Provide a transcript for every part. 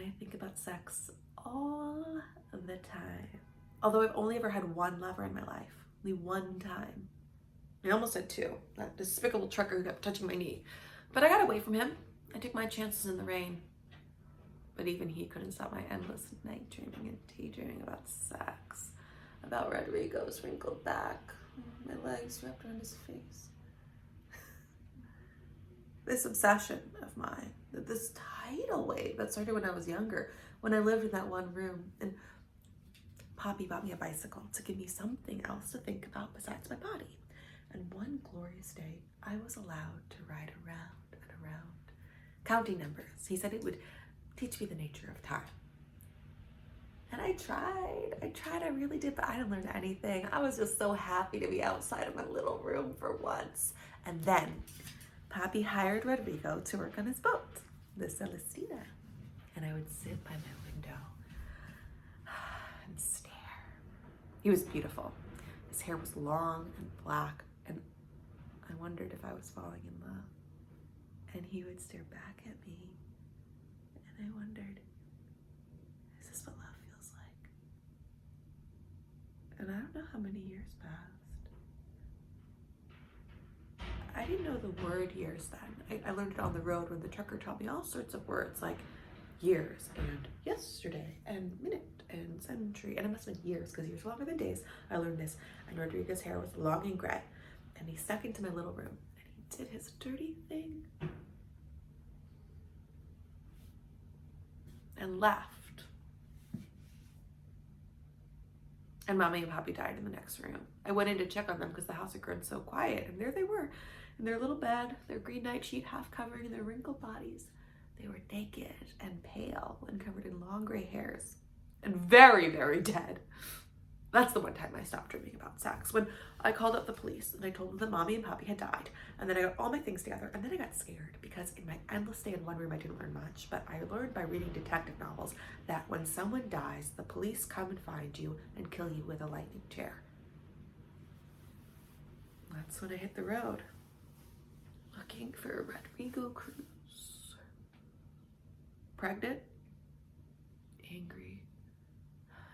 I think about sex all the time. Although I've only ever had one lover in my life. Only one time. I almost had two. That despicable trucker who kept touching my knee. But I got away from him. I took my chances in the rain. But even he couldn't stop my endless night dreaming and daydreaming about sex. About Rodrigo's wrinkled back. My legs wrapped around his face. This obsession of mine, this tidal wave that started when I was younger, when I lived in that one room, and Poppy bought me a bicycle to give me something else to think about besides my body. And one glorious day, I was allowed to ride around and around, counting numbers. He said it would teach me the nature of time. And I tried, I really did, but I didn't learn anything. I was just so happy to be outside of my little room for once. And then Papi hired Rodrigo to work on his boat, the Celestina. And I would sit by my window and stare. He was beautiful. His hair was long and black, and I wondered if I was falling in love. And he would stare back at me, and I wondered, is this what love feels like? And I don't know how many years passed. I didn't know the word years then. I learned it on the road when the trucker taught me all sorts of words like years and yesterday and minute and century. And it must have been years because years are longer than days. I learned this. And Rodrigo's hair was long and gray. And he stuck into my little room and he did his dirty thing and left. And Mommy and Papi died in the next room. I went in to check on them because the house had grown so quiet. And there they were in their little bed, their green nightsheet half covering their wrinkled bodies. They were naked and pale and covered in long gray hairs and very, very dead. That's the one time I stopped dreaming about sex, when I called up the police and I told them that Mommy and Papi had died. And then I got all my things together, and then I got scared because in my endless stay in one room I didn't learn much, but I learned by reading detective novels that when someone dies, the police come and find you and kill you with a lightning chair. That's when I hit the road, looking for Rodrigo Cruz. Pregnant, angry,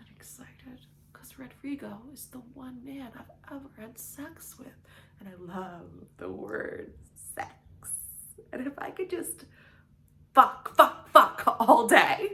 and excited. Because Rodrigo is the one man I've ever had sex with. And I love the word sex. And if I could just fuck all day,